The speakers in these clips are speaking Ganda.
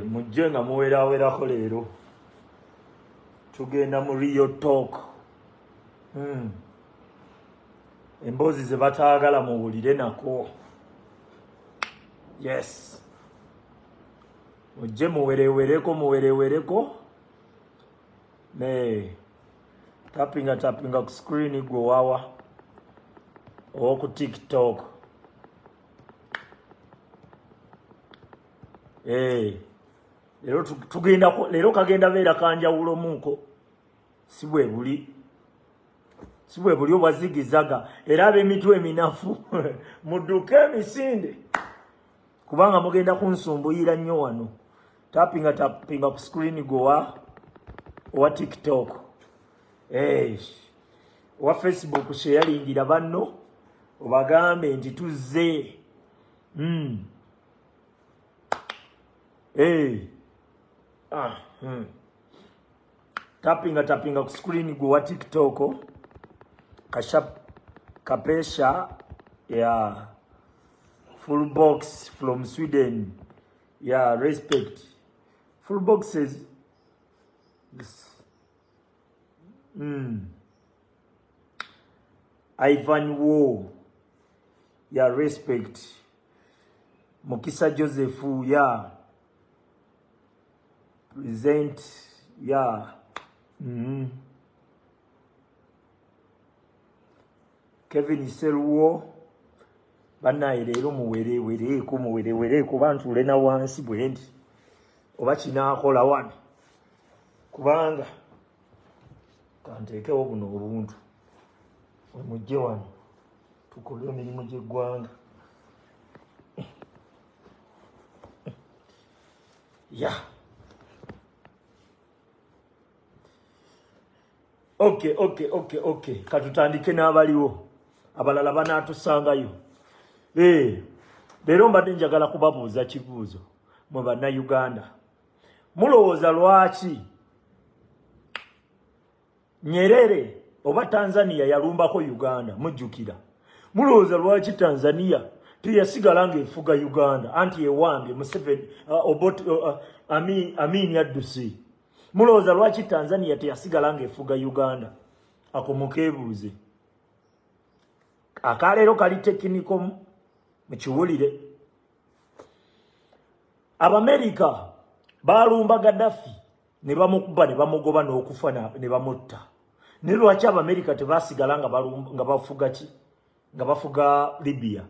Mujje nga muwerawerako leero. Tugenda mu real talk. Emboozi ze bataagala muwulire nako. Yes. Mujje muwerewereko. Tappinga ku screen gwe wawa. Oku TikTok. Leero kagenda beera kanjawulo muko. Sibwe buli obwazigizaga era ab'emitwe eminafu mudduke emisinde kubanga mugenda kunsumbuyira nnyo wano. Tappinga ku screen gwe owa TikTok. Owa Facebook sharingira banno obagambe nti tuzze. Tappinga ku screen gwe wa TikTok. Kapesha full box from Sweden. Respect. Full boxes. Ivan Wo. Respect. Mukisa Joseph. Present. Kevin Seruo. Banaye leero muwerewereko bantuule na wansi bwendi. Oba kinaakola wano. Kubanga kanteekewo buno obuntu. Mujje wano. Tukole emirimu gy'eggwanga. Okay. Katutandike n'abaliwo. Abalala banaatusangayo. Leero mbadde njagala kubabuuza kibuuzo mwe bannayuganda. Mulowooza lwaki Nyerere oba Tanzania yalumbako Uganda mujjukira? Mulowooza lwaki Tanzania teyasigala ng'efuga Uganda anti ewambye Museveni Amin Addusi? Mulowooza lwaki Tanzania teyasigala ng'efuga Uganda? Ako mukeebuuze. Akaleero kali tekiniko mukiwulire. Abamerika balumba Gaddafi ne bamukuba ne bamugoba n'okufa ne bamutta. Ne lwaki Abamerika tebasigala nga bafuga ki? Nga bafuga Libya.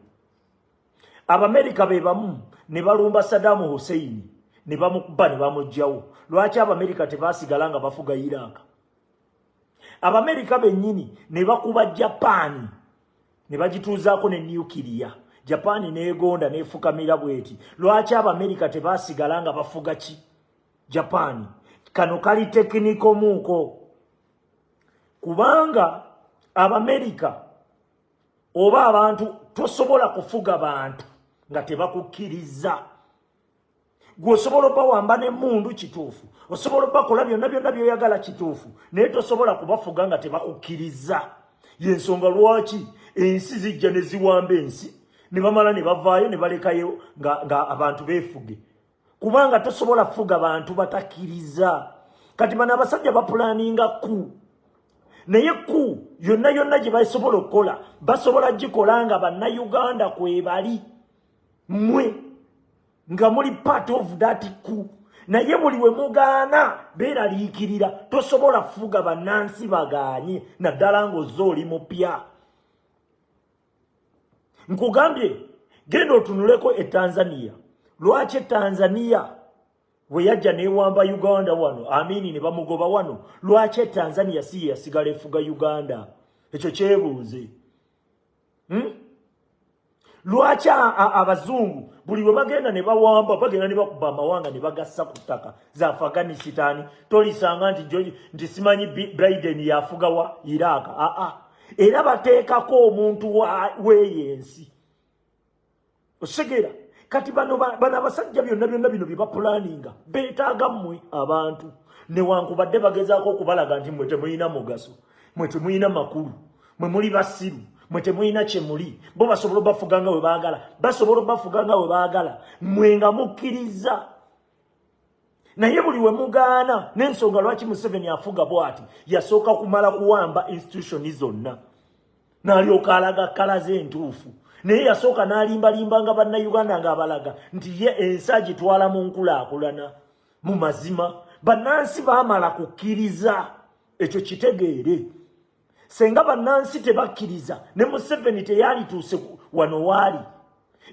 Abamerika be bamu ne balumba Saddam Hussein ne bamukuba ne bamugjawo. Lwaki Abamerika tebasigala nga bafuga Iraq? Abamerika bennyini ne bakuba Japan ne bagituuzaako ne nuclear. Japan neegonda neefukamira bweti. Lwaki Abamerika tebasigala nga bafuga ki? Japan. Kano kali tekiniko muko. Kubanga Abamerika oba abantu tosobola kufuga bantu nga tebakukkiriza. Gwe osobola bawamba n'emmundu kituufu. Osobola bakola byonna by'oyagala kituufu. Naye tosobola kubafuga nga tebakukkiriza. Yensonga lwaki ensi zijja ne ziwamba ensi ne bamala ne bavaayo ne balekayo nga abantu beefuge. Kubanga tosobola fuga bantu batakkiriza. Kati bano abasajja bapulaninga ku. Naye ku yonna gye basobola okukola basobola gikola nga bannayuganda kwebali. Mmwe nga muli part of that ku. Naye buli we mugaana beeraliikirira. Tosobola fuga bannansi bagaanye naddala ng'ozze oli mupya. Nkugambye genda otunuleko Tanzania. Lwaki Tanzania we yajja neewamba Uganda wano Amini ne bamugoba wano? Lwaki Tanzania si yasigala efuga Uganda? Ekyo kyebuuze. Lwaki abazungu buli we bagenda ne bawamba bagenda ne bakuba amawanga ne bagassa ku ttaka za Afghanistan? Tolisanga nti simanyi Biden yafuga wa Iraq. Era bateekako omuntu weeyensi. Osigera kati bano abasajja byonna bino bye bapulaninga beetaaga mmwe abantu newankubadde bagezaako okubalaga nti mwe temulina mugaso, mwe temulina makulu, mwe muli basiru, mwe temulina kye muli. Bo basobola bafuga nga we baagala, basobola bafuga nga we baagala, mwe nga mukkiriza naye buli we mugaana n'ensonga lwaki Museveni afuga bw'ati yasooka kumala kuwamba institution zonna n'alyoka alaga kkala ze entuufu naye yasooka n'alimbalimba nga bannayuganda ng'abalaga nti ye ensi agitwala mu nkulaakulana mu mazima bannansi baamala kukkiriza ekyo kitegeere senga bannansi tebakkiriza ne Museveni teyalituuse wano waali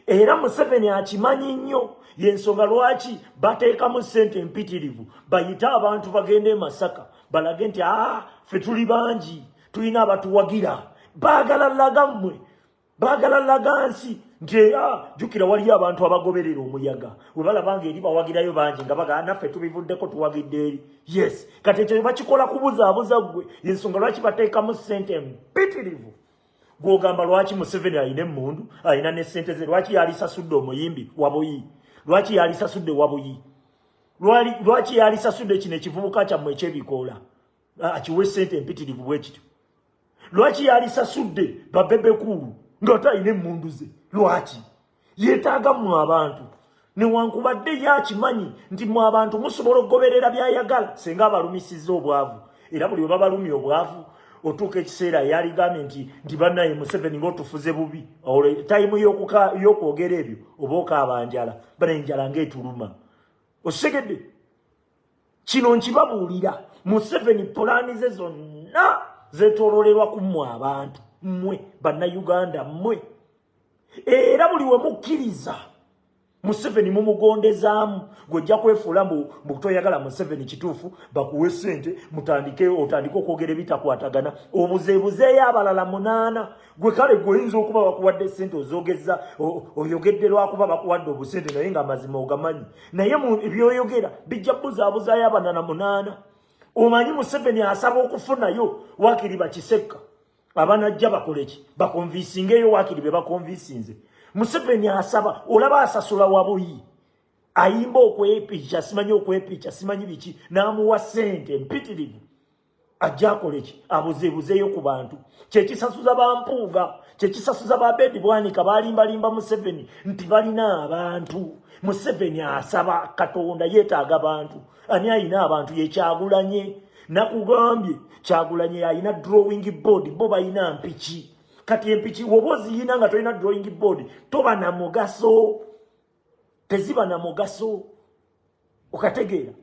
era Museveni akimanyi nnyo yensonga lwaki bateekamu ssente mpitirivu bayita abantu bagende e Masaka balage nti ffe tuli bangi tulina abatuwagira baagala lagammwe baagala lagansi nti jjukira waliyo abantu abagoberera omuyaga we balabanga eri bawagirayo bangi nga bagaa naffe tubivuddeko tuwagidde eri yes kati ekyo bakikola kubuzaabuza ggwe yensonga lwaki bateekamu ssente mpitirivu gw'ogamba lwaki Museveni alina emmundu alina ne ssente ze lwaki yalisasudde omuyimbi wabuyi lwaki yalisasudde wabuyi lwaki yalisasudde kino ekivubuka kyammwe ekyebikoola akiwe ssente empitirivu bwe kityo lwaki yalisasudde babebekulu ng'ate alina emmundu ze lwaki yeetaaga mu abantu newankubadde yakimanyi nti mu abantu musobola okugoberera byayagala senga abalumisizza obwavu era buli we babalumya obwavu otuuka ekiseera yaligambye nti bannaye Museveni ng'otufuze bubi tayimu y'okwogera ebyo oba okaaba njala bana enjala ng'etuluma osegedde kino nkibabuulira Museveni pulaani ze zonna zeetoololerwa ku mmwe abantu mmwe bannayuganda mmwe era buli we mukkiriza Museveni mumugondezaamu gwejja kwefuula mu toyagala Museveni kituufu bakuwe ssente otandike okwogera ebitakwatagana obuzeebuzeeyo abalala 8 gwe kale gweoyinza okuba bakuwadde ssente ozoogeza oyogedde lwakuba bakuwadde obusente naye ng'amazima ogamanyi naye ebyoyogera bijja buzaabuzaayo abalala 8 omanyi Museveni asaba okufunayo waakiri bakiseka abanajja bakoleki bakonvisingeyo waakiri be bakonvisinze Museveni asaba olaba asasula wabuyi ayimba okwepicha simanyi okwepicha simanyi biki n'amuwa ssente mpitirivu ajja akoleki abuzeebuzeeyo ku bantu kyekisasuza bampuuga kyekisasuza babedi bwanika balimbalimba Museveni nti balina abantu Museveni asaba Katonda yeetaaga abantu ani ayina abantu yekyagulanye nakugambye kyagulanye ayina drawing board bo bayina mpiki kati empiki wobozi yina nga tolina drawing board toba na mugaso teziba na mugaso okategeera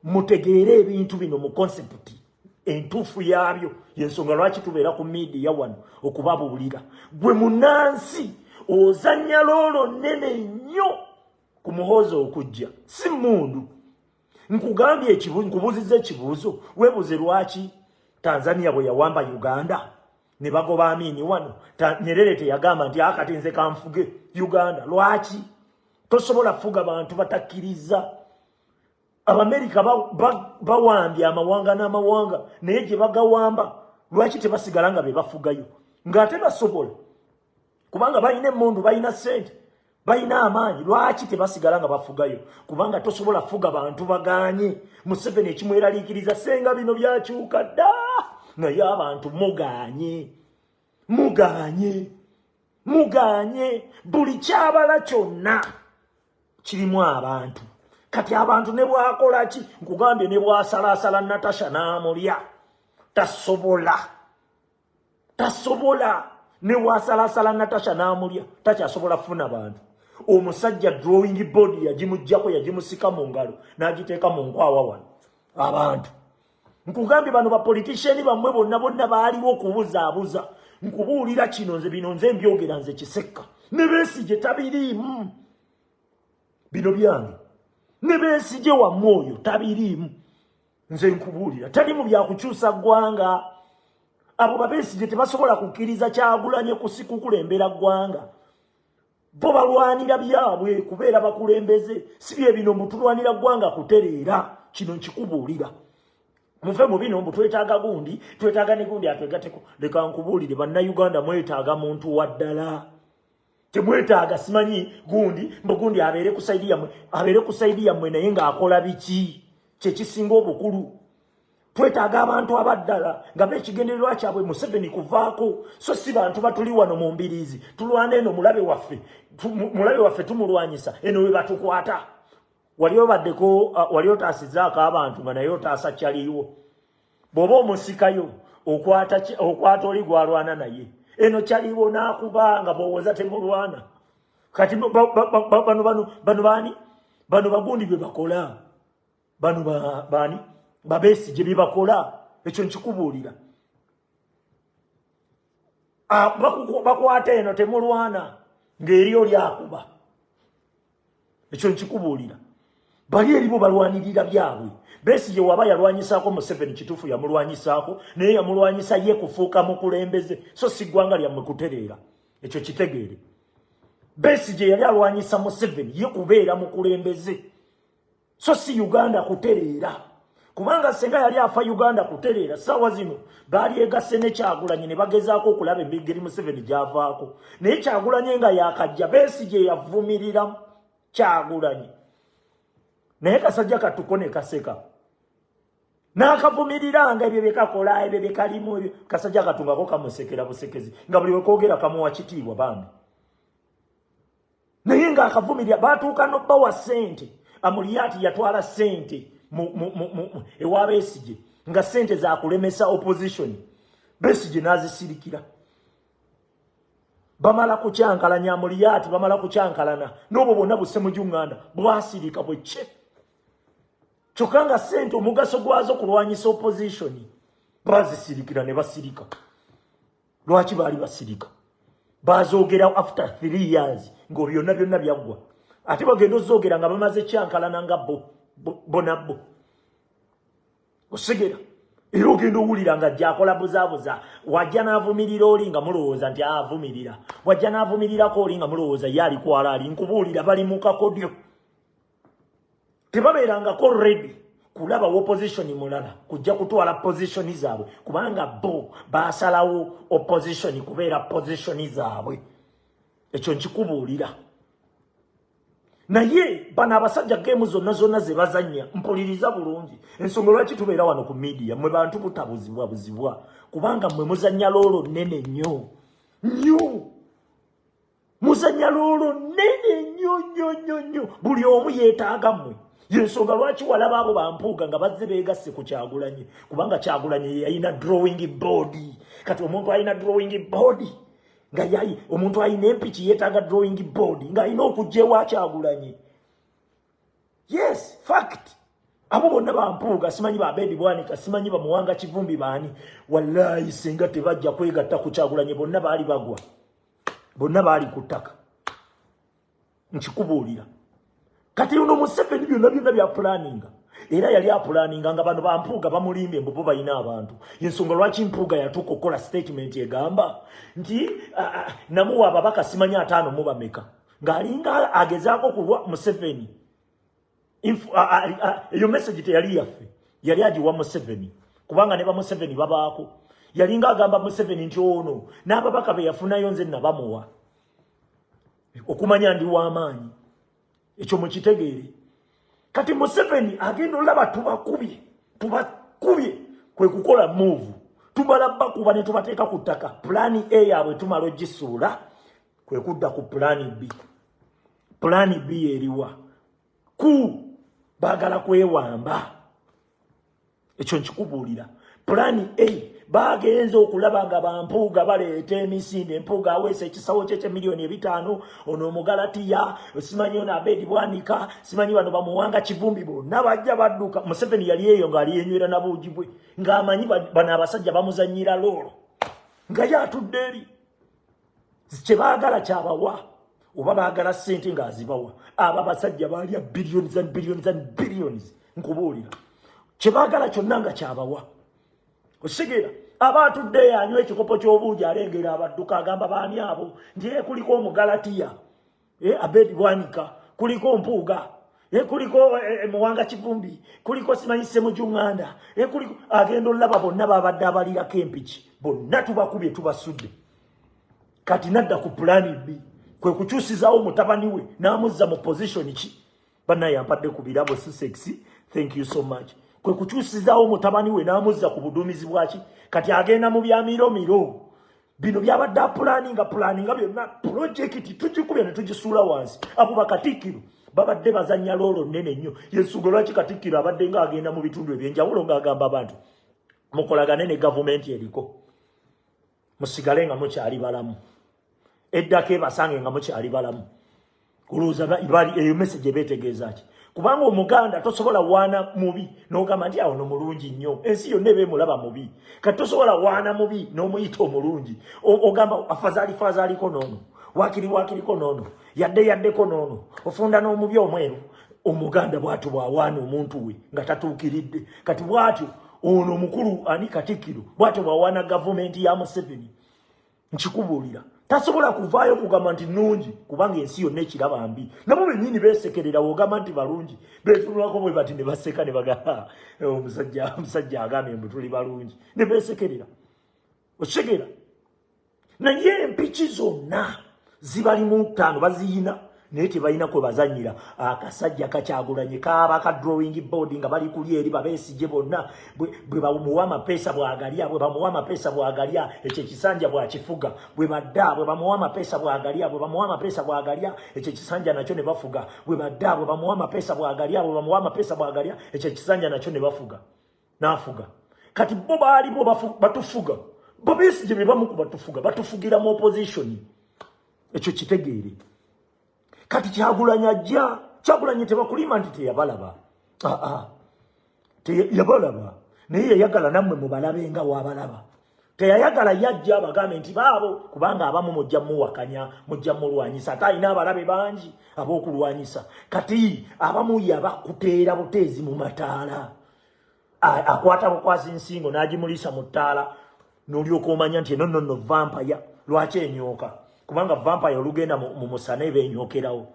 mutegeere ebintu bino mu concept entuufu yaabyo yensonga lwaki tubeera ku media wano okubabuulira gwe munansi ozannya loolo nnene nnyo ku Muhoozi okujja si mundu nkugambye nkubuuziza ekibuuzo weebuze lwaki Tanzania bwe yawamba Uganda ne bagoba Amini wano Nyerere teyagamba nti akati nze kanfuge Uganda lwaki tosobola fuga bantu batakkiriza Abamerika bawambye amawanga n'amawanga naye gye bagawamba lwaki tebasigala nga be bafugayo ng'ate basobola kubanga balina emmundu balina ssente balina amaanyi lwaki tebasigala nga bafugayo kubanga tosobola fuga bantu baganye Museveni ekimweraliikiriza senga bino byakyuka dda naye abantu muganye buli kyabala kyonna kirimu abantu kati abantu ne bwakola ki nkugambye ne bwasalaasala Natasha n'amulya tasobola ne bwasalaasala Natasha n'amulya takyasobola kufuna bantu omusajja drawing board yagimuggyako yagimusika mu ngalo n'agiteeka mu nkwawa wano abantu nkugambye bano bapoliticiani bammwe bonna baaliwo okubuzaabuza nkubuulira kino nze mbyogera nze Kiseka ne Besigye tabiriimu bino byange ne Besigye wammwe oyo tabiriimu nze nkubuulira tali mu byakukyusa ggwanga abo Besigye tebasobola kukkiriza Kyagulanyi kukulembera ggwanga bo balwanira byabwe kubeera bakulembeze si bye bino mutulwanira ggwanga kutereera kino nkikubuulira muve mu bino twetaaga ne gundi atwegateko leka nkubuulire bannayuganda mwetaaga muntu waddala temwetaaga simanyi gundi abeere ku saidi yammwe naye ng'akola biki kyekisinga obukulu twetaaga abantu abaddala nga beekigendererwa kyabwe Museveni kuvaako so si bantu batuli wano mu mbiriizi tulwana eno mulabe waffe tumulwanyisa eno we batukwata waliyo baddeko waliyo taasizaako abantu nga naye otaasa kyaliwo bw'oba omusikayo okwata oli gwalwana naye eno kyaliwo n'akuba nga bw'owoza temulwana kati bano baani bano bagundi bye bakola bano baani Besigye bye bakola ekyo nkikubuulira bakwata eno temulwana ng'eri oli akuba ekyo nkikubuulira bali eribo balwanirira byabwe Besigye waba yalwanyisaako Museveni kituufu yamulwanyisaako naye yamulwanyisa ye kufuuka mukulembeze so si ggwanga lyammwe kutereera ekyo kitegeere Besigye yali alwanyisa Museveni ye kubeera mukulembeze so si Uganda kutereera kubanga senga yali afa Uganda kutereera sawa zino baali egasse ne Kyagulanyi ne bagezaako okulaba emigeri Museveni gyavaako naye Kyagulanyi nga yakajja Besigye yavumirira Kyagulanyi naye kasajja katuko ne kaseka n'akavumiriranga ebyo bekakola ebyo bekalimu ebyo kasajja katungako kamusekera busekezi nga buli wekoogera kamuwa kitiibwa bambi naye nga akavumirira baatuuka n'obbawa ssente Amuliyati yatwala ssente ewa Besigye nga ssente za kulemesa opposition Besigye n'azisirikira bamala kukyankalanya Amuliyati bamala kukyankalana n'obwo bwonna busse mu Uganda bwasirika bwe kye kyokka nga ssente omugaso gwazo kulwanyisa opposition bazisirikira ne basirika lwaki baali basirika bazoogera after 3 years ngo byonna byonna byaggwa ate bagenda ozoogera nga bamaze kyankalana nga bo nabbo osigera era ogenda owulira nga gyakola buzaabuza wajja n'avumirira oli nga mulowooza nti avumirira wajja n'avumirirako oli nga mulowooza ye alikwala ali nkubuulira bali mu kakodyo tebabeerangako ready kulaba opposition mulala kujja kutwala position zaabwe kubanga bo baasalawo opposition kubeera position zaabwe ekyo nkikubuulira naye bano abasajja geemu zonna ze bazannya mpuliriza bulungi ensonga lwaki tubeera wano ku media mwe bantu butabuzibwa kubanga mwe muzannya loolo nnene nnyo muzannya loolo nnene nnyo buli omu yeetaaga mmwe yensonga lwaki walaba abo bampuuga nga bazze beegasse ku Kyagulanyi kubanga Kyagulanyi yalina drawing board kati omuntu alina drawing board nga yayi omuntu alina empiki yeetaaga drawing board nga alina okujja ewa Kyagulanyi yes fact abo bonna bampuuga simanyi Abedi Bwanika simanyi Bamuwanga Kivumbi baani wallahi singa tebajja kwegatta ku Kyagulanyi bonna baali bagwa bonna baali ku ttaka nkikubuulira kati uno Museveni byonna bya planning era yali apulaninga nga bano bampuuga bamulimbe mbo balina abantu yensonga lwaki mpuuga yatuuka okukola statement egamba nti namuwa ababaka simanya 5 mu bameka ng'alinga agezaako kulwa Museveni eyo message teyali yaffe yali agiwa Museveni kubanga ne ba Museveni babaako yalinga agamba Museveni nti ono n'ababaka be yafunayo nze nabamuwa okumanya ndi w'amaanyi ekyo mukitegeere kati Museveni agenda olaba tubakubye kwe kukola move tubalabba kuba ne tubateeka ku ttaka plan A yaabwe tumala ogisuula kwe kudda ku plan B eriwa baagala kwewamba ekyo nkikubuulira plan A bagenze okulaba nga bampuuga baleeta emisinde empuuga aweesa ekisawo kye $5 million ono Omugalatiya simanyi ono Abedi Bwanika simanyi bano Bamuwanga Kivumbi bonna bajja badduka Museveni yali eyo ng'ali yenywera na buugi bwe ng'amanyi bano abasajja bamuzannyira loolo nga yatudde eri kye baagala kyabawa oba baagala ssente ng'azibawa abo abasajja baalya billions and billions and billions nkubuulira kye baagala kyonna nga kyabawa osigera abatudde anywa ekikopo ky'obuugi alengera abadduka agamba baani abo nti kuliko Omugalatiya Abedi Bwanika kuliko Mpuuga kuliko Muwanga Kivumbi kuliko simanyi Ssemujunganda kuliko agenda olaba bonna babadde abalirako empiki bonna tubakubye tubasudde kati nadda ku plan B kwe kukyusizaawo mutabani we n'amuzza mu position ki bannaye ampadde ku birabo si sexy thank you so much kwe kukyusizaawo mutabani we n'amuzza ku buduumizi bwaki kati agenda mu bya miro bino byabadde planinga byonna projekiti tugikubya ne tugisuula wansi abo bakatikkiro babadde bazanya lolo nene nnyo yensugo lwaki Katikkiro abadde nga agenda mu bitundu ebyenjawulo ng'agamba abantu mukolagane ne gavumenti eriko musigale nga mukyali balamu eddako ebasange nga mukyali balamu kulowooza eyo message beetegeeza ki kubanga Omuganda tosobola waana mubi n'ogamba nti awo no mulungi nnyo ensi yonna ebeemulaba mubi kati tosobola waana mubi n'omuyita omulungi ogamba afazaaliko noono waakiriko noono yaddeko noono ofunda n'omubi omweru Omuganda bw'atyo bw'awaana omuntu we nga tatuukiridde kati bw'atyo ono omukulu ani Katikkiro bw'atyo bw'awaana gavumenti ya Museveni nkikubuulira tasobola kuvaayo kugamba nti nnungi kubanga ensi yonna ekiraba mbi nabo bennyini beesekerera wogamba nti balungi beetunulako bwe bati ne baseka ne bagamba omusajja agambye mbu tuli balungi ne beesekerera okitegeera naye empiki zonna zibalimu ttaano baziyina naye tebalina kwe bazanyira akasajja kakyagulanye kaaba ka drawing board nga bali kuli eri babeesije bonna bwe bamuwa amapeesa bwagalya bwe bamuwa amapeesa bwagalya ekyo ekisanja bwakifuga bwe badda bwe bamuwa amapeesa bwagalya bwe bamuwa amapeesa bwagalya ekyo ekisanja nakyo ne bafuga bwe badda bwe bamuwa amapeesa bwagalya bwe bamuwa amapeesa bwagalya ekyo ekisanja nakyo ne bafuga n'afuga kati bo baalibo batufuga bo beesije be bamu ku batufuga batufugira mu opposition ekyo kitegeere kati Kyagulanyi ajja Kyagulanyi tebakulima nti teyabalaba yabalaba naye yayagala nammwe mubalabe nga wabalaba teyayagala yajja abagambe nti baabo kubanga abamu mujja muwakanya mujja mulwanyisa ate alina abalabe bangi ab'okulwanyisa kati abamu yabakuteera buteezi mu mataala akwata bukwasi nsingo n'agimulisa mu ttaala n'olyoka omanya nti eno nno vampaya lwaki enyooka kubanga vampire olugenda mu musana ebenyokerawo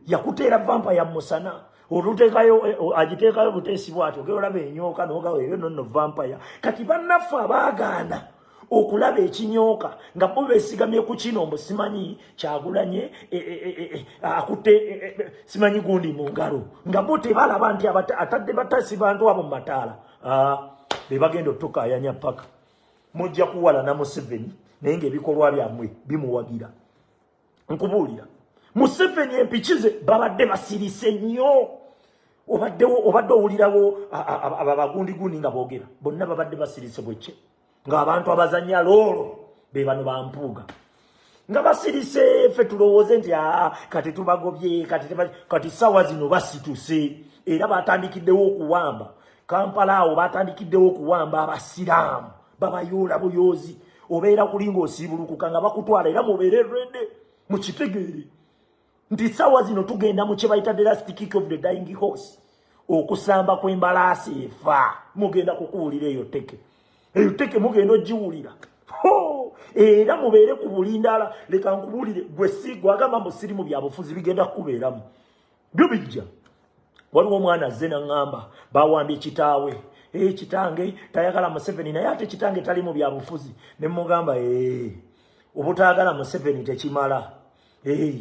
yakuteera vampire mu musana olutekayo agiteekayo buteesi bw'atyo ogera enyoka n'ogawo eyo nno vampire kati bannaffe abaaganda okulaba ekinyooka nga bo beesigamye ku kino mbu simanyi Kyagulanye akutte simanyi gundi mu ngalo nga bo tebalaba nti atadde batasi bantu abo mu mataala be bagenda otukaayanya paka mujja kuwala na Museveni naye ng'ebikolwa byammwe bimuwagira nkubuulira Museveni empikize babadde basirise nnyo obadde owulirawo abagundiguni nga boogera bonna babadde basirise bwekye ng'abantu abazanya loolo be bano bampuuga nga basirise ffe tulowooze nti kati tubagobye kati ssaawa zino basituse era batandikiddewo okuwamba Kampala awo batandikiddewo okuwamba abasiraamu babayoola buyoozi obeera kulinga osiibulukuka nga bakutwala era mubeere rwedde mukitegeere nti ssaawa zino tugenda mu kye bayita the last kick of the dying horse okusamba kw'embalaasi efa mugenda kukuwulira eyo teke mugenda ogiwulira era mubeere ku bulindaala leka nkubuulire gwe gwagamba mu sirimu byabufuzi bigenda kukubeeramu byo bijja waliwo omwana azze naŋŋamba bawambye kitaawe kitange tayagala Museveni naye ate kitange tali mu byabufuzi ne mugamba obutaagala Museveni tekimala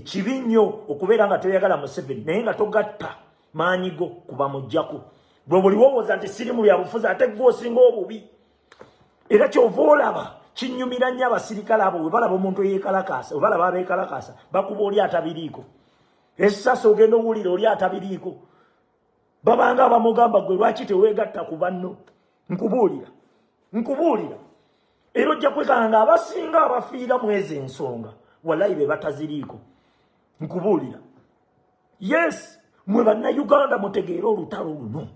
kibi nnyo okubeera nga toyagala Museveni naye nga togatta maanyigo kuba mujjako bwe buliwowooza nti siri mu byabufuzi ate gwe osinga obubi era kyova olaba kinnyumira nnyo abasirikale abo bwe balaba omuntu eyeekalakaasa bwe balaba abeekalakaasa bakuba oli atabiriiko essasi ogenda owulira oli atabiriiko babanga bamugamba gwe lwaki teweegatta ku banno nkubuulira era ojja kwekanga abasinga abafiira mu ezo ensonga wallahi be bataziriiko nkubuulira yes mwe bannayuganda mutegeera olutalo luno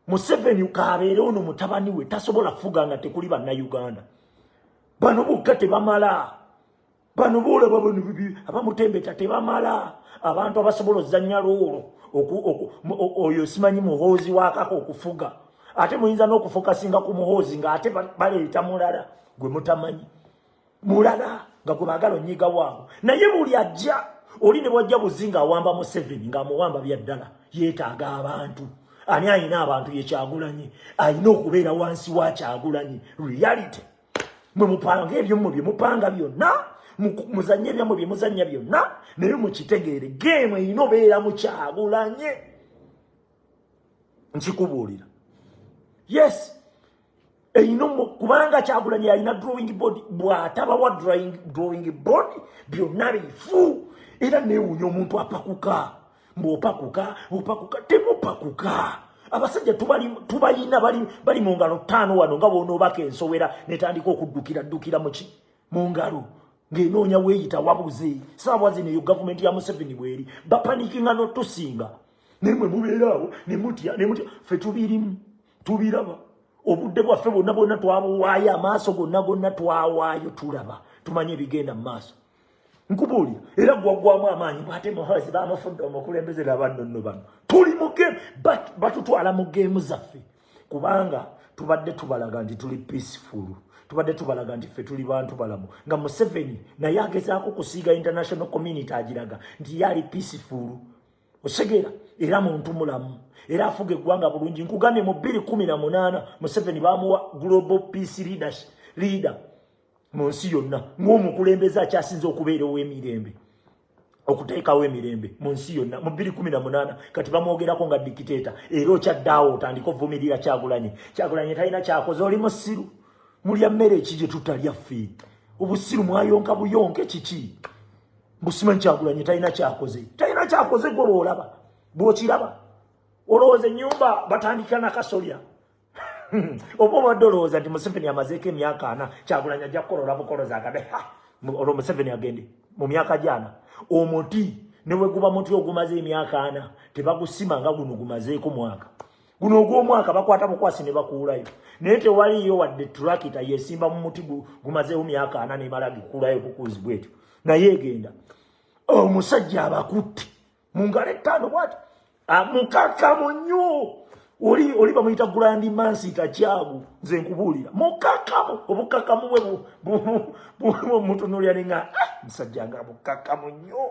Museveni kaabeere ono mutabani we tasobola kufuga nga tekuli bannayuganda bano bokka tebamala bano boolaba abamutembeta tebamala abantu abasobola ozannya loolo oyo simanyi Muhoozi wakako okufuga ate muyinza n'okufokasinga ku Muhoozi ng'ate baleeta mulala gwe mutamanyi mulala nga gwe baagala onyiga waabo naye buli ajja oli ne bwajja buzinga awamba Museveni ng'amuwamba byaddala yeetaaga abantu ani ayina abantu ye Kyagulanyi ayina okubeera wansi wa Kyagulanyi reality mwe mupanga ebyo mmwe bye mupanga byonna muzanye ebyammwe bye muzanya byonna naye mukitegeere geemu eyina obeera mu Kyagulanyi nkikubuulira yes eyina kubanga Kyagulanyi alina drawing board bw'atabawa drawing board byonna bifu era neewuunya omuntu apakuka mbw'opakuka temupakuka abasajja tubalina bali mu ngalo 5 wano nga bw'onoobaka ensowera netandika okuddukira mu ngalo ng'enoonya weeyita wabuze saawa zino eyo gavumenti ya Museveni bweri bapanikinga n'otusinga nemwe mubeeraawo ne mutya ffe tubiraba obudde bwaffe bwonna twabuwaayo amaaso gonna twawaayo tulaba tumanye ebigenda mu maaso nkubuulira era gwaggwamu amaanyi bwate Muhoozi bamufudde omukulembeze n'abannono bano tuli mu geemu batutwala mu geemu zaffe kubanga tubadde tubalaga nti tuli peaceful tubadde tubalaga nti ffe tuli bantu balamu nga Museveni naye agezaako kusiiga international community agiraga nti yali peaceful osegera era muntu mulamu era afuga eggwanga bulungi nkugambye mu 2018 Museveni bamuwa global peace leader mu nsi yonna ng'omukulembeze akyasinze okubeera ow'emirembe okuteekawo emirembe mu nsi yonna mu 2018 kati bamwogerako nga dikiteeta era okyaddaawo otandika ovumirira Kyagulanyi talina kyakoze oli musiru mulya mmere eki gye tutalya ffe obusiru mwayonka buyonke kiki busimanyi Kyagulanyi talina kyakoze gwe olaba bw'okiraba olowooza ennyumba batandika na kasolya oba obadde olowooza nti Museveni amazeeko emyaka 4 Kyagulanyi ajja kukolola bukolozi agabe olwo Museveni agende mu myaka gyana omuti ne bwe guba muti ogumaze emyaka 4 tebagusima nga guno gumazeeko mwaka guno ogw'omwaka bakwata bukwasi ne bakuulayo naye tewaliyo wadde turakita yesimba mu muti gumazeewo myaka 4 nemala gikuulayo kukuuzibwa etyo naye egenda omusajja abakutte mu ngalo 5 bwati mukakamu nnyo oli bamuyita Grand Mansita Kyagu nze nkubuulira mukakamu obukakamu bwe mutunuulira nenga musajja nga mukakamu nnyo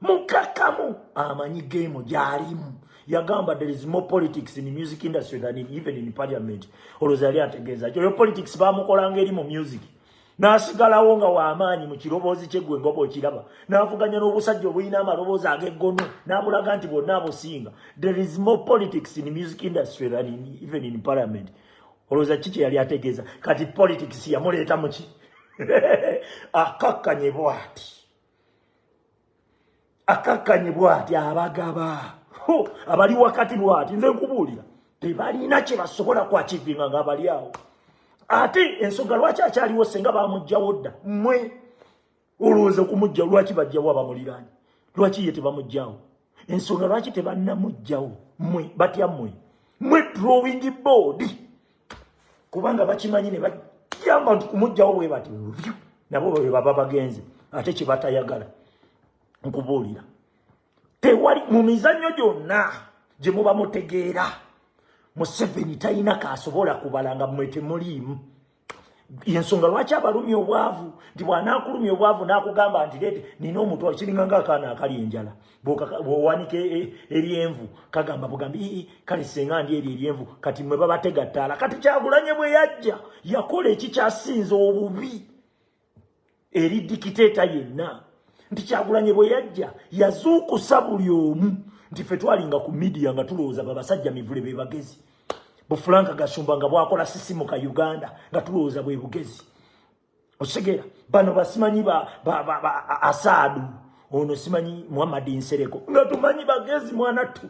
mukakamu amanyi geemu gy'alimu yagamba there is more politics in the music industry than even in parliament olowooza yali ategeeza kyo politics bamukolanga eri mu music n'asigalawo nga w'amaanyi mu kiroboozi kye gwe ngoba okiraba n'avuganya n'obusajja obulina amaloboozi ag'eggono n'abulaga nti bonna abusinga there is more politics in the music industry than even in parliament olowooza kiki yali ategeeza kati politics yamuleeta muki akakkanye bw'ati abagaba abali wakati bw'ati nze nkubuulira tebalina kye basobola kwakivinga nga abali awo ate ensonga lwaki akyaliwo senga bamugjawo dda mmwe olowooza okumugja lwaki bajjawo abamuliraanye lwaki ye tebamugjawo ensonga lwaki tebannamugjawo mmwe batya mmwe drawing board kubanga bakimanyi ne bajjamba nti kumugjawo bwe bati nabo bwe baba bagenze ate kye batayagala nkubuulira tewali mu mizannyo gyonna gye muba mutegeera Museveni talina kaasobola kubalanga mmwe temuliimu yensonga lwaki abalumya obwavu nti bw'anaakulumya obwavu n'akugamba nti leete nina omutwe kiringa ng'akaana akali enjala bw'owanika eryenvu kagamba bugambi kale senga ndi eryenvu kati mmwe babatega ttaala kati Kyagulanyi bwe yajja yakola ekikyasinze obubi eri dikiteeta yenna nti Kyagulanyi bwe yajja yazuukusa buli omu nti ffe twalinga ku midiya nga tulowooza babasajja mivule be bagezi Bufulanka Gashumba nga bwakola sisimu ka Uganda nga tulowooza bwe bugezi osegera bano basimanyi Asadu ono simanyi Muhammad Nsereko nga tumanyi bagezi mwanatu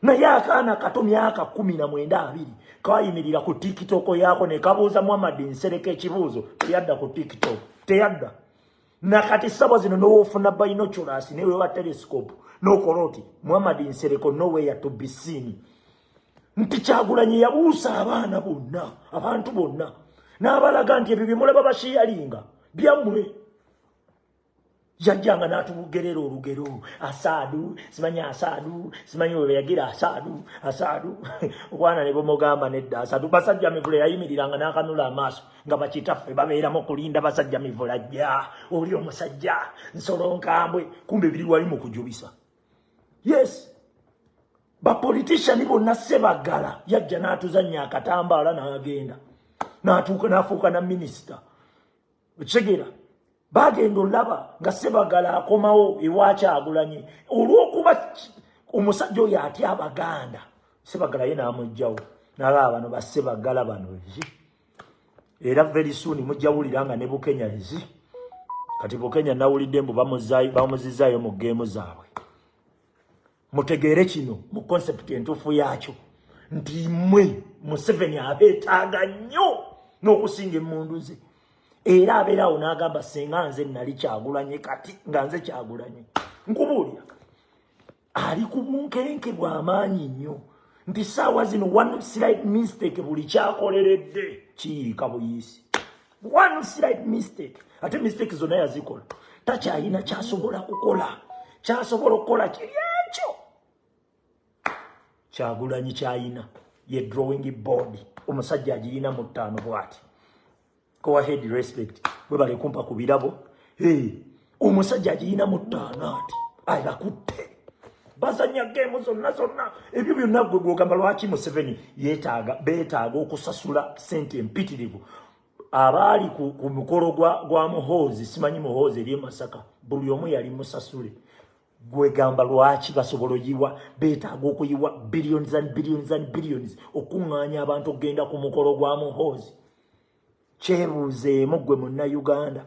naye akaana kato myaka 19 kayimirira ku TikTok yako ne kabuuza Muhammad Nsereko ekibuuzo teyadda ku TikTok teyadda nakati sabo zino n'ofuna binoculars newe wa telescope nokoloti Muhammad Nsereko nowhere to be seen nti Kyagulanyi yabuusa abaana bonna abantu bonna n'abalaga nti ebyo bimulaba bashiyalinga byammwe yajjanga n'atubugerera olugero Asadu simanyi we yagira Asadu obwana ne bomugamba nedda Asadu basajja mivule yayimiriranga n'akanula amaaso nga bakitaffe babeeramu kulinda basajja mivule ajja oli omusajja nsolo nkambwe kumbe biri wali mu kujubisa yes bapolitician bonna Sebagala yajja n'atuzannya akatambaala n'agenda n'atuuka n'afuuka na minisita ekigera bagenda olaba nga Sebagala akomawo ewa Kyagulanyi olw'okuba omusajja oyo atya Abaganda Sebagala ye n'amugjawo n'alaba bano Sebagala bano era very soon mujjawulira nga ne Bukenya kati Bukenya nawulidde mbu bamuzizaayo mu geemu zaabwe. Mutegeere kino mu concept entuufu yaakyo nti mmwe Museveni abeetaaga nnyo n'okusinga emmundu ze. Era abeerawo n'agamba senga nze nali Kyagulanyi kati nga nze Kyagulanyi. Nkubuulira ali ku bunkenke bw'amaanyi nnyo nti ssaawa zino one slight mistake buli kyakoleredde kiyiika buyiisi. One slight mistake. Ate mistake zonna yazikola. Takyalina kyasobola kukola. Kyasobola okukola kiri ekyo. Kyagulanyi kyayina ye drawing board. Omusajja agirina mu ttaano bw'ati. Go ahead, respect. Bwe bali kumpa ku birabo. Omusajja agirina mu ttaano ati. Ayakutte. Bazanya game zonna. Ebyo byonna gwe gwogamba lwaki Museveni beetaaga okusasula ssente empitirivu. Abali ku mukolo gwa Muhoozi, simanyi Muhoozi eri Masaka, buli omu yali musasule. Gwe gamba lwaki basobola oyiwa beetaaga okuyiwa billions and billions and billions okuŋŋaanya abantu okugenda ku mukolo gwa Muhoozi. Kyebuuzeemu gwe Munnayuganda.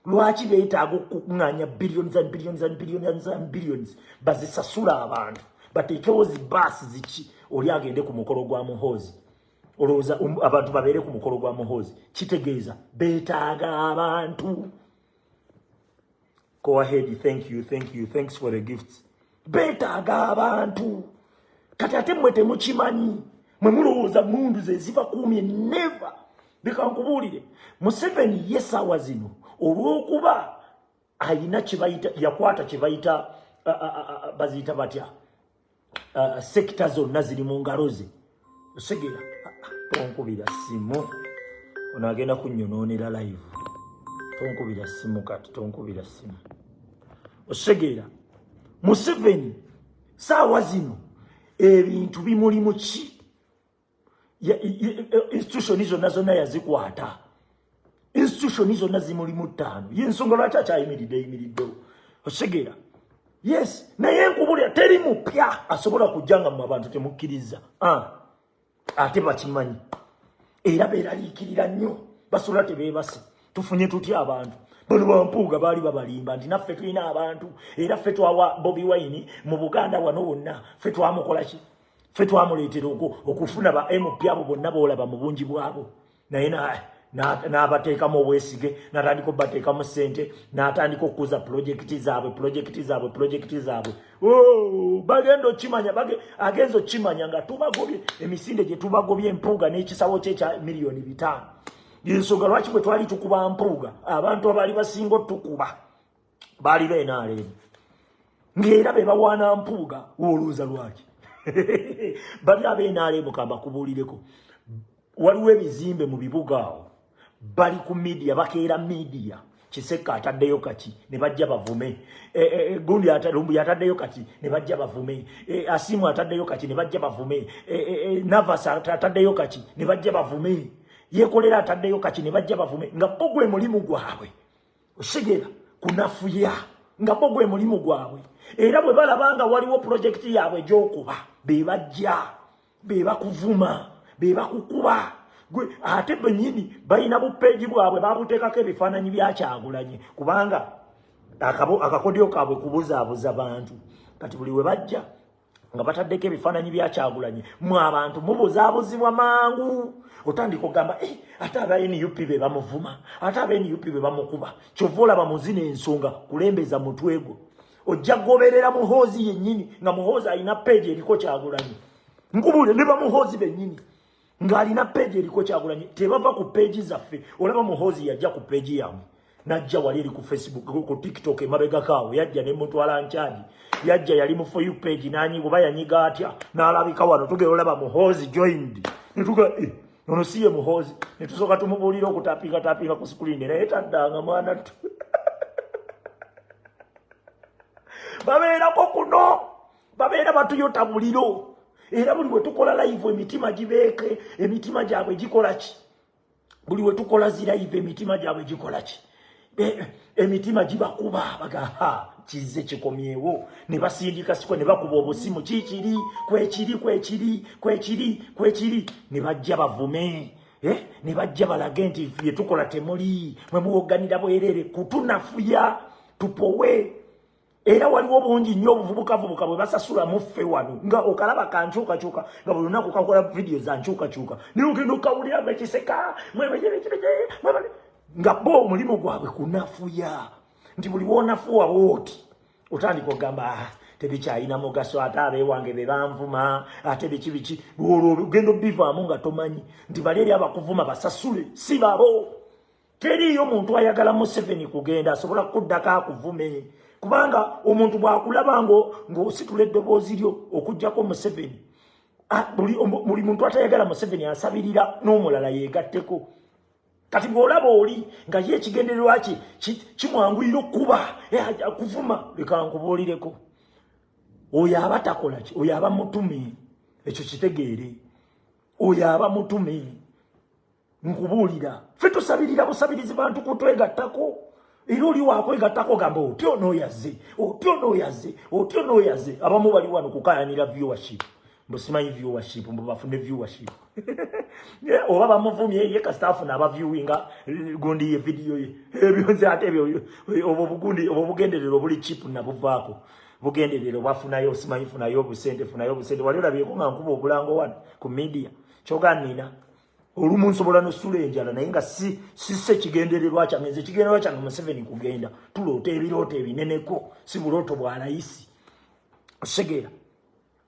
Lwaki beetaaga okuŋŋaanya billions and billions and billions and billions bazisasula abantu bateekewo zibaasi ziki oli agende ku mukolo gwa Muhoozi. Olowooza abantu babeere ku mukolo gwa Muhoozi kitegeeza beetaaga abantu. Go ahead, thank you, thanks for the gifts. Beetaaga abantu. Kati ate mmwe temukimanyi mwe mulowooza mundu ze zibakuumye never. Bikankubuulire Museveni yesaawa zino olw'okuba ayina kyebayita yakwata kyebayita baziyita batya sekita zonna ziri mu ngalo ze. Osegera tonkubira simu ono agenda kunnyonoonera live. Tonkubira simu kati tonkubira simu. Osegera Museveni saawa zino ebintu bimuli mu ki institution zonna yazikwata. Institution zonna zimuli mu ttaano. Y'ensonga lwaki akyayimiriddewo. Osegera yes naye nkubulira teri mupya asobola kujjanga mu abantu temukkiriza. Ate bakimanyi era beeraliikirira nnyo basobola tebeebase. Tufunye tutya abantu bano bampuuga baali babalimba nti naffe tulina abantu era ffe twawa Bobi Wine mu Buganda wano wonna ffe twamukola ki ffe twamuleetera okufuna ba MP abo bonna boolaba mu bungi bwabo. Naye n'abateekamu obwesige n'atandika obbateekamu ssente n'atandika okukuza projekiti zaabwe. Bagenda okimanya agenza okimanya nga tubagobye emisinde gye tubagobye empuuga n'ekisawo kye ekya miliyoni 5. Y'ensonga lwaki bwe twali tukuba mpuuga abantu abaali basinga otukuba baali beenaaleemu ng'era be bawaana mpuuga olowooza lwaki. Bali abeenaaleemu kambakubuulireko waliwo ebizimbe mu bibuga awo bali ku media bakeera media. Kiseka ataddeyo kati ne bajja bavume. Gundi Lumbu ataddeyo kati ne bajja bavume. Asimu ataddeyo kati ne bajja bavume. Navas ataddeyo kati ne bajja bavume. Yekolera ataddeyo kati ne bajja bavume nga bogwe mulimu gwabwe. Osigera kunafuya nga bogwe mulimu gwabwe. Era bwe balabanga waliwo project yaabwe gy'okuba be bajja be bakuvuma be bakukuba. Gwe ate bennyini balina bupeegi bwabwe babuteekako ebifaananyi bya Kyagulanyi kubanga akakodyo kaabwe kubuzaabuza bantu. Kati buli we bajja nga bataddeko ebifaananyi bya Kyagulanyi mwe abantu mubuzaabuzibwa mangu. Otandika okugamba ate aba NUP be bamuvuma ate aba NUP be bamukuba. Kyova olaba muzina ensonga kulembeza mutwe gwo. Ojja kugoberera Muhoozi yennyini nga Muhoozi alina peegi eriko Kyagulanyi. Nkubule ne bamuhoozi bennyini ng'alina peegi eriko Kyagulanyi tebava ku peegi zaffe. Olaba Muhoozi yajja ku peegi yammwe najja wali eri ku Facebook ku TikTok emabega kaawo yajja ne mutwala nkyagi yajja yali mu for you page n'anyiga oba yanyiga atya n'alabika wano tugera olaba Muhoozi joined ne tuga ono siye Muhoozi ne tusooka tumubuulira okutapinga ku screen naye taddanga mwana tu. Babeerako kuno babeera batuyota buliro. Era buli we tukola live emitima gibeeke emitima gyabwe gikola ki. Buli we tukola zi live emitima gyabwe gikola ki. Emitima gibakuba baga kize kikomyewo ne basindika siko ne bakuba obusimu kikiri kwekiri ne bajja bavume ne bajja balage nti fye tukola temuli mwe muwoganira bwerere kutunafuya tupowe era waliwo bungi nnyo obuvubuka bwe basasula muffe wano nga okalaba kankyukakyuka nga buli lunaku kakola video za nkyukakyuka naye ogenda okawulira nga Kiseka nga bo omulimu gwabwe kunafuya nti buli wonafuwa bwoti otandika ogamba tebikyalina mugaso ate abeewange be banvuma ate biki olwo ogenda obivaamu nga tomanyi nti bali eri abakuvuma basasule si babo teriyo muntu ayagala Museveni kugenda asobola kuddako akuvume kubanga omuntu bwakulaba ng'ositula eddoboozi lyo okugjako Museveni buli muntu atayagala Museveni asabirira n'omulala yeegatteko kati bw'olaba oli nga ye ekigendererwa kye kimwanguyira okuba kuvuma leka nkubuulireko oyo aba takola ki oyo aba mutume ekyo kitegeere oyo aba mutume nkubuulira ffe tusabirira busabirizi bantu kutwegattako era oli wakwegattako gamba otyo n'oyaze abamu bali wano kukayanira viewership mbosimanyi viewership mbubafune viewership oba bamuvumye ye kasitafu n'abaviewinga gundi ye video ye ebyo nze ate ebyo obwo bugenderero buli chip nabuvaako bugenderero bafunayo osimanyi funayo obusente wali olabyeko nga nkuba obulango wano ku media kyoganina olumu nsobola nosula enjala naye nga sisse kigendererwa kyange nze kigendererwa kyange Museveni kugenda tuloota ebirooto ebineneko si bulooto bwa layisi osegera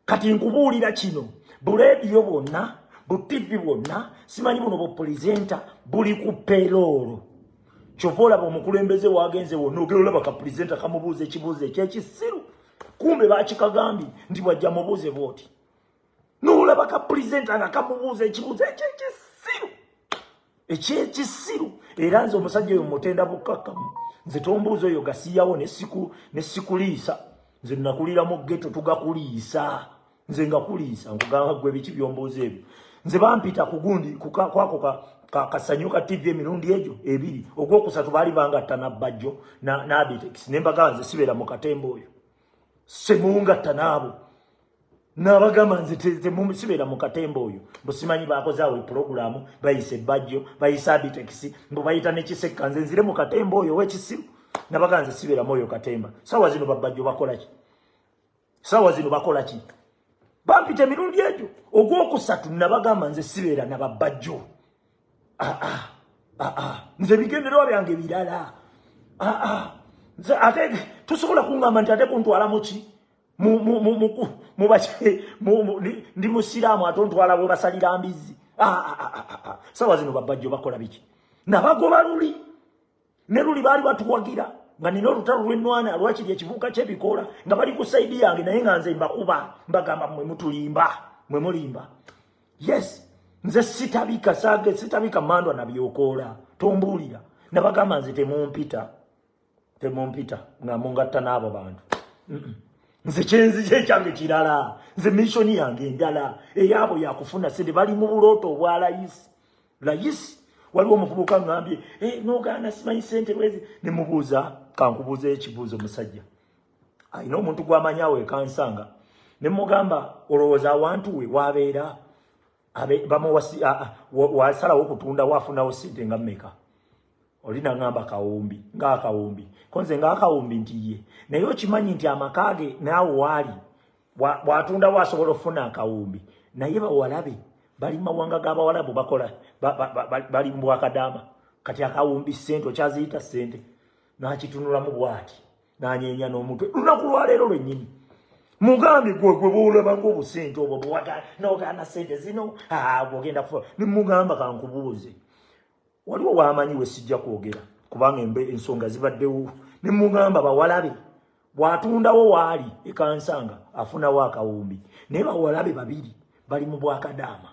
kati nkubuulira kino bulediyo bwonna butivi bwonna simanyi buno bupulizenta buli ku peroolo kyova olaba omukulembeze wagenze wonna ogera olaba kapulizenta kamubuuza ekibuuzo ekyekisiru kumbe bakikagambye nti bwajja mubuuze bwoti n'olaba kapulizenta nga kamubuuza ekibuuzo ekyekisiru era nze omusajja oyo mutenda bukkakkamu nze tombuuza oyo gasiyawo ne sikuliisa nze nakulira mu ghetto tugakuliisa nze ngakuliisa nkugamba gwe biki byombuuza ebyo nze bampita kugundi kwako kasanyuka TV emirundi egyo ebiri ogwokusatu baali bangatta nabbajjo n'abitex nembagamba nze sibeera mu katemba oyo semungatta naabo n'abagamba nze sibeera mu katemba oyo busimanyi bakozaawo epulogulaamu bayisa ebbajjo bayisa abitex mbu bayita nekiseka nze nzire mu katemba oyo wekisiru nabagamba nze sibeeramu oyo katemba sawa zino babbajjo bakola ki bampita emirundi egyo ogwokusatu nabagamba nze sibeera nababbajjo nze bigendererwa byange birala ate tusobola kuŋŋamba nti ate kuntwala muki ndi musiraamu ate ontwala bwe basalira mbizi sawa zino babbajjo bakola biki nabagoba luli ne luli baali batuwagira nga nina olutalo lw'ennwana lwakiri ekivuuka ky'ebikola nga bali ku saidi yange naye nga nze mbakuba mbagamba mwe mulimba yes nze sitabika mandwa nabyokoola tombuulira nabagamba nze temumpita nga mungatta n'abo bantu nze kyenzije ekyange kirala nze missoni yange endala eyaabo yakufuna sente bali mu bulooto obwa layisi waliwo omuvubuka ngambye nogaana simanyi sente bwezi nemubuuza kankubuuza ekibuuzo musajja ayina omuntu gwamanyawo ekansanga nemugamba olowooza awantu we wabeera wasalawo okutunda wafunawo sente nga mmeka olina ngamba akawumbi konze ngaakawumbi nti ye naye okimanyi nti amakage naawe waali bwatunda wasobola okufuna akawumbi naye bawalabe bali mawanga g'abawalabu bakola bali mu bwakadaama kati akawumbi sente okyaziyita sente n'akitunulamu bw'ati n'anyeenya n'omutwe lunaku lwaleero lwennyini mugambe gwe boolaba ng'obusente obwo n'ogaana sente zino bwogenda kufa nimugamba kankubuuze waliwo waamanyi we sijja kwogera kubanga ensonga zibaddewo nimugamba bawalabe bw'atundawo waali ekansanga afunawo akawumbi naye bawalabe babiri bali mu bwakadaama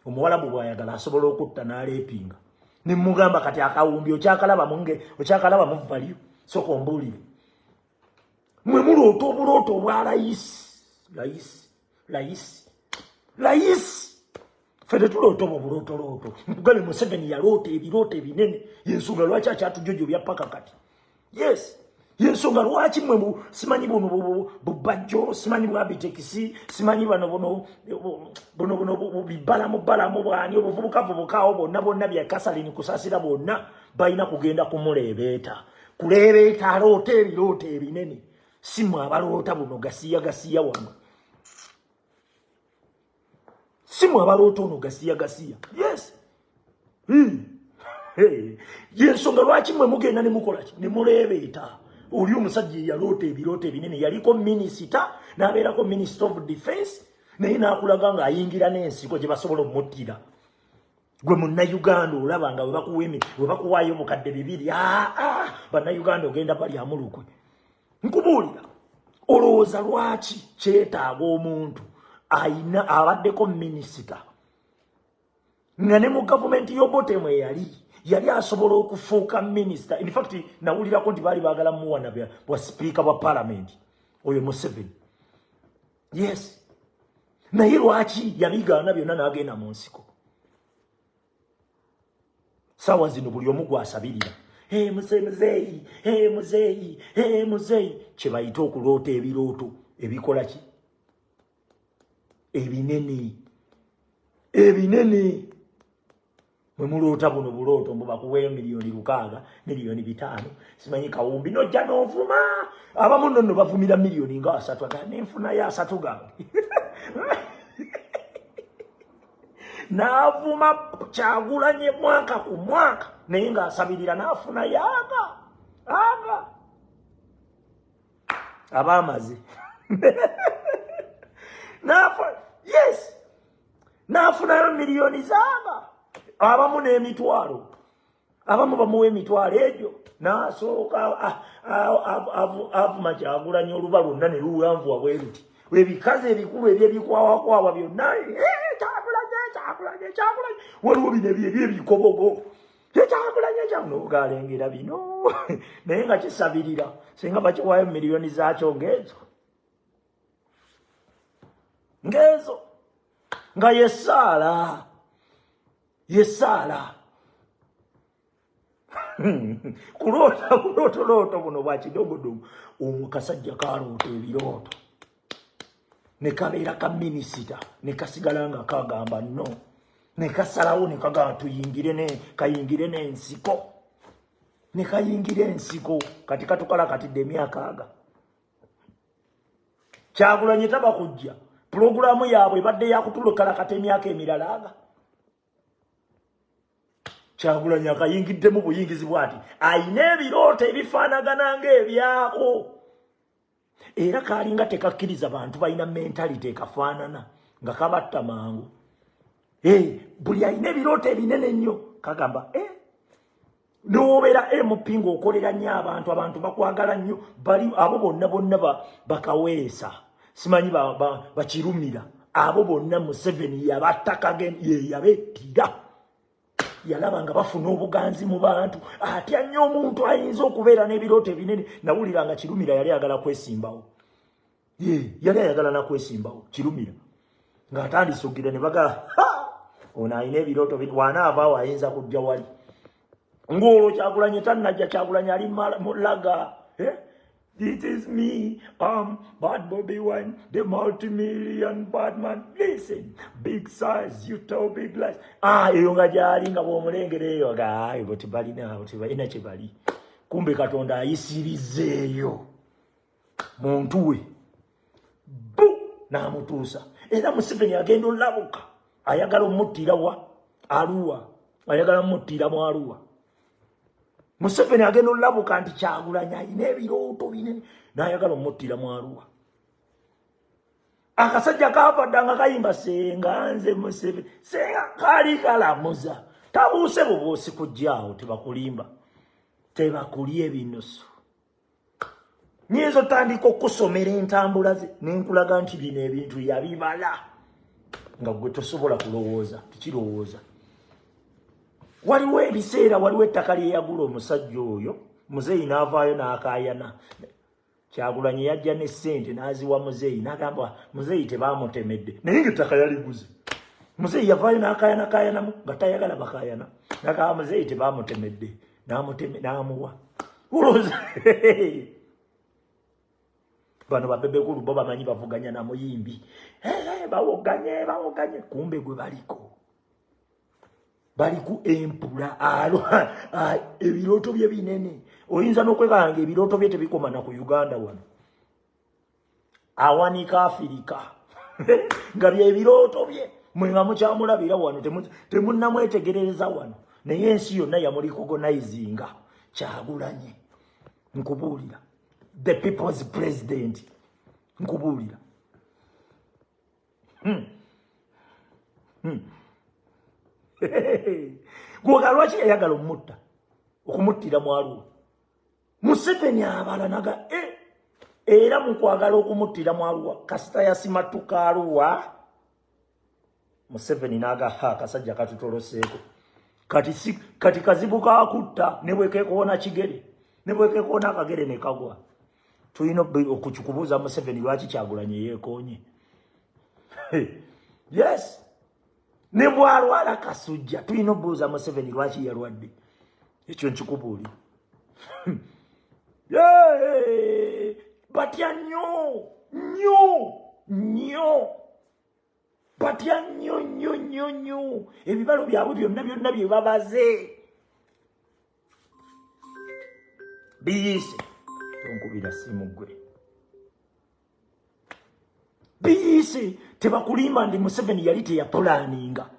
omuwalabu bw'ayagala asobola okutta n'aleepinga nimugamba kati akawumbi okyakalaba mu valyo soka ombuulire mwe muloota obulooto obwa layisi ffe tetuloota obwo bulootolooto nkugabe Museveni yaloota ebirooto ebinene yensonga lwaki akyatujjojo bya paka kati yes yensonga lwaki mwe simanyi buno bubajjo simanyi bwabitekisi simanyi bano bibala bwani obuvubukavubukawo bonna bya Kasalini kusasira bonna balina kugenda kumuleebeeta kuleebeeta aloota ebirooto ebinene simwe abaloota buno gasiya wano simwe abaloota ono gasiya yes yensonga lwaki mwe mugenda ne mukola ki ne muleebeeta oli omusajja yaloota ebirooto ebinene yaliko minisita n'abeerako minister of defense naye n'akulaga ng'ayingira n'ensiko gye basobola omuttira gwe munnayuganda olaba nga bwe bakuwaayo obukadde 2 bannayuganda ogenda balyamu lukwe nkubuulira olowooza lwaki kyetaaga omuntu abaddeko minisita nga ne mu gavumenti y'Obotemu yali asobola okufuuka minisita. In fact nawulirako nti baali baagala muwana bwa speaker bwa parliament oyo Museveni. Yes, naye lwaki yabigaana byonna n'agenda mu nsiko? Sawa zino buli omu gwasabirira muzeeyi kye bayita okuloota ebirooto ebikola ki ebinene mwe muloota buno bulooto mbuba kuweeyo miliyoni 600 miliyoni 5 simanyi kawumbi nojja n'ovuma abamu nno bavumira miliyoni nga 3 nenfuna ya 3 gange n'avuma Kyagulanyi mwaka ku mwaka naye ng'asabirira n'afuna yaga abaamaze yes n'afunayo miliyoni zaaga abamu n'emitwalo abamu bamuwa emitwalo egyo n'asooka avuma Kyagulanyi oluba lwonna ne luwanvuwa bwe luti ebikazi ebikulu ebyebikwawakwawa byonna Kyagulanyi waliwo bino ebyebikobogo Kyagulanyi n'ogalengera bino naye nga kisabirira singa bakiwaayo miliyoni zaakyo ngezo nga yesaala kulootolooto buno bwa kidogodogo omukasajja kaloota ebirooto ne kabeera ka minisita ne kasigala nga kagamba no ne kasalawo ne kagamba kayingire n'ensiko ne kayingire ensiko kati katukala katidde emyaka aga Kyagulanyi taba kujja pulogulaamu yaabwe ebadde yakutulukala kati emyaka emirala aga Kyagulanyi akayingiddemu buyingizi bwati ayina ebirooto ebifaanagana ng'ebyako era kalinga tekakkiriza bantu balina mentality ekafaanana nga kabatta mangu buli ayina ebirooto ebinene nnyo kagamba n'obeera MP ng'okolera nnyo abantu bakwagala nnyo bali abo bonna bakaweesa simanyi bakirumira abo bonna Museveni yabattaka yabettira yalaba nga bafuna obuganzi mu bantu atya nnyo omuntu ayinza okubeera n'ebirooto ebinene nawulira nga Kirumira yali ayagala kwesimbawo yali ayagala nakwesimbawo Kirumira ng'atandise okugira ne bagala ono alina ebirooto wanaavaawo ayinza kujja wali ng'olwo Kyagulanyi tannajja Kyagulanyi ali mulaga This is me, Bad Bobby Wine, the multi-million bad man. Listen, big size, you tell big lies. Eyo nga gyali nga bw'omulengera eyo bwe tebalina balina kye bali. Kumbe Katonda ayisirizeeyo muntu we n'amutuusa. Era Museveni agenda olabuka ayagala omuttira Arua, ayagala omuttira mu Arua. Museveni agenda olabuka nti Kyagulanyi alina ebirooto binene n'ayagala omuttira mu Arua. Akasajja kaavadda nga kayimba senga nze Museveni senga kaali kalamuza tabuuse bubuusi kujjaawo tebakulimba tebakulya ebinusu. Nyinza otandika okusomera entambula ze nenkulaga nti bino ebintu yabibala nga gwe tosobola kulowooza tukirowooza. Waliwo ebiseera waliwo ettaka lyeyagula omusajja oyo muzeeyi n'avaayo n'akaayana. Kyagulanyi yajja ne ssente n'aziwa muzeeyi n'agamba muzeeyi tebaamutemedde naye ng'ettaka yaliguze. Muzeeyi yavaayo n'akaayanamu nga tayagala bakaayana n'agamba muzeeyi tebaamutemedde n'amuwa. Olowooza bano babebe kulu bo bamanyi bavuganya na muyimbi bawoganye kumbe gwe baliko baliku empula ebiroto bye binene oyinza n'okwekanga ebiroto bye tebikoma na ku Uganda wano awanika Afrika nga bye ebiroto bye mwe nga mukyamulabira wano temunnamwetegerereza wano naye ensi yonna yamulicognizinga Kyagulanyi nkubuulira the people's president nkubuulira gwoga lwaki yayagala okumuttira mwaliwo Museveni abalanaga era mukwagala okumuttira mwaliwo kasita yasimatuka aluwa Museveni naga kasajja katutoloseeko kati kazibuka akutta nebweke kuona kigere nebweke kuona akagere ne kagwa tuyina okukubuuza Museveni lwaki Kyagulanyi yeekonye yes ne bwalwala kasujja tuyina obuuza Museveni lwaki yalwadde ekyo nkikubuulira batya nnyo batya nnyo ebibalo byabwe byonna bye babaze biyise tonkubira simu gwe biyise tebakulimba ndi Museveni yali teyapulaninga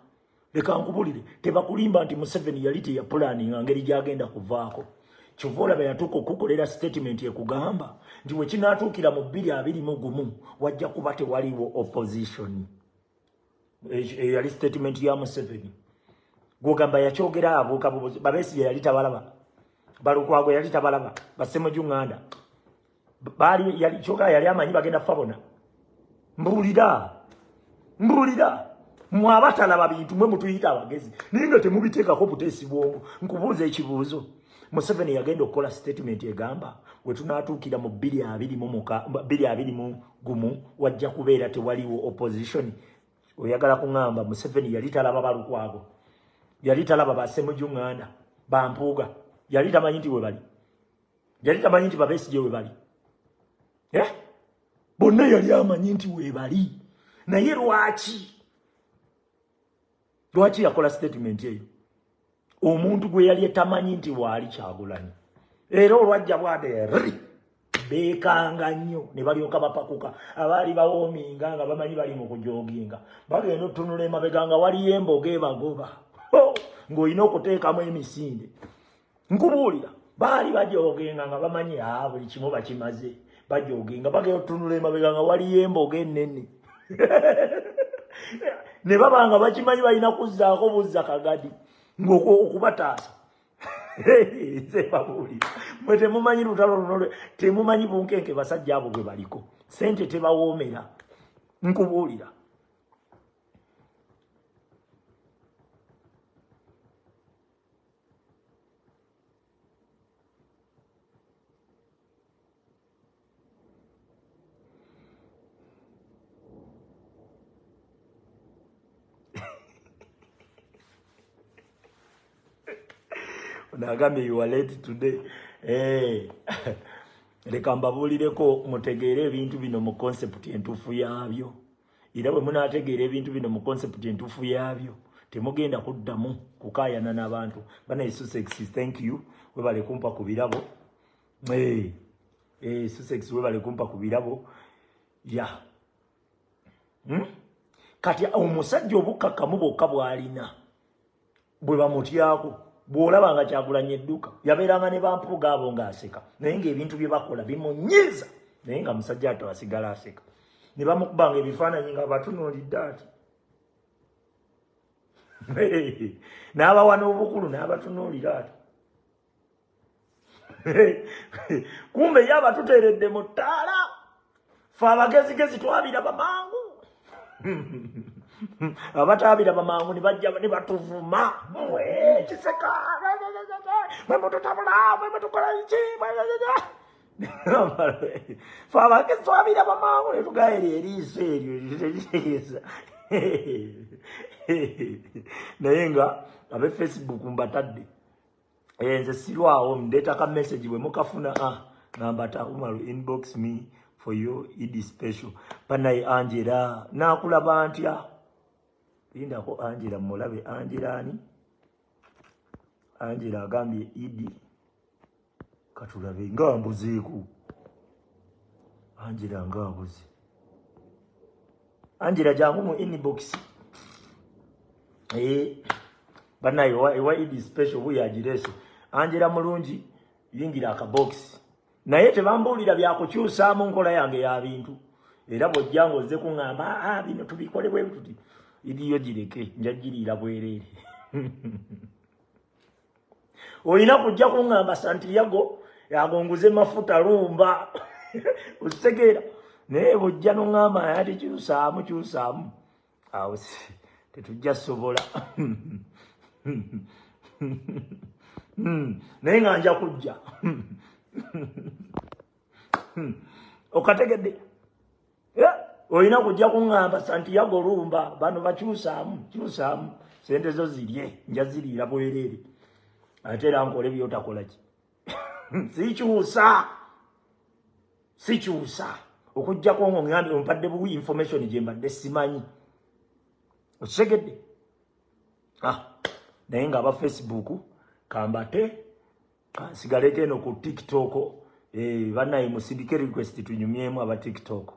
leka nkubulire tebakulimba nti Museveni yali teyapulaninga ngeri gyagenda kuvaako Kivola bayatuko kukolera statement ekugamba nti we kinatuukira mu 2021 wajja kuba tewaliwo opposition yali statement ya Museveni gwogamba yakyogera abuuka babesi yali tabalaba balukwago yali tabalaba basemo junganda bali yali choga yali amanyi bagenda fabona mbulira mwabatalaba bintu mwe mutuyita abagezi ninga temubiteeka ko butesi bwongo nkubuuza ekibuuzo Museveni yagenda okukola statement egamba we tunatuukira mu 2021 wajja kubeera tewaliwo opposition oyagala kungamba Museveni yali talaba balukwago yali talaba basemo junganda bampuuga yali tamanyi nti we bali yali tamanyi nti babesije we bali bonna yali amanyi nti we bali naye lwaki yakola statement eyo omuntu gwe yali tamanyi nti waali Kyagulanyi era olwajja bwade beekanga nnyo ne balyoka bapakuka abaali bawoominga nga bamanyi bali mu kujoginga bagenda otunula emabega nga waliyo emboga ebagoba ng'olina okuteekamu emisinde nkubuulira baali bajogenga nga bamanyi buli kimu bakimaze bajogenga bagenda otunula emabega nga waliyo emboga ennene ne babanga bakimanyi balina kuzzaako buzza kagadi ng'okubataasa sebabuulira mwe temumanyi lutalo luno temumanyi bunkenke basajja abo bwe baliko sente tebawoomera nkubuulira Nagambye you are late today. Leka mbabuulireko mutegeere ebintu bino mu concept entuufu yaabyo. Era bwe munaategeera ebintu bino mu concept entuufu yaabyo temugenda kuddamu kukaayana n'abantu. Bana Sussex, thank you. Webale kumpa ku birabo. Sussex webale kumpa ku birabo. Ya. Kati omusajja obukkakkamu bwokka bw'alina bwe bamutyako. Bwolaba nga Kyagulanyi edduka yabeeranga ne bampuuga abo ng'aseka naye ng'ebintu bye bakola bimunyiiza naye nga musajja ate asigala aseka ne bamukubanga ebifaananyi nga batunuulidde ati n'abawa n'obukulu n'abatunuulira ati kumbe ye abatuteeredde mu ttaala fe abagezigezi twabira bamangu abataabira bamangu ne bajja ne batuvuma Kiseka mwe mututabula mwe mutukola iki fe abagezi twabira bamangu ne tugaera eriiso eryo naye nga abe Facebook mbatadde nze sirwawo ndeeta ka message bwe mukafuna ngamba ta Umaru inbox me for you Idi special. Panai Angela nakulaba antya. Linda ko Angela mulabe Angela ni. Angela agambye Idi katulabe ngambuzeeku. Angela ngambuze. Angela jangu mu inbox. Panai wa Idi special buyagirese. Angela mulungi yingira aka box. Naye tebambulira byakukyusa mu nkola yange ya bintu. Era bojja ngoze kungamba bino tubikole bwe tuti. Idiyo gireke njagirira bwerere. Oyina kujja kungamba Santiago yagonguze mafuta lumba. Usitegera. Naye bojja nongamba ati kyusamu. Awo tetujja sobola. Naye nga nja kujja. Okategedde. Oyina kujja kungamba Santiago lumba bano bakyusamu sente zo zirye nja zirira bwerere. Ate era nkole byotakola ki. Sikyusa. Okujja kongo ngambi ompadde buwi information je mbadde simanyi. Osegedde. Naye nga aba Facebook kambate kansigaleke no ku TikTok banaye musindike request tunyumyemu aba TikTok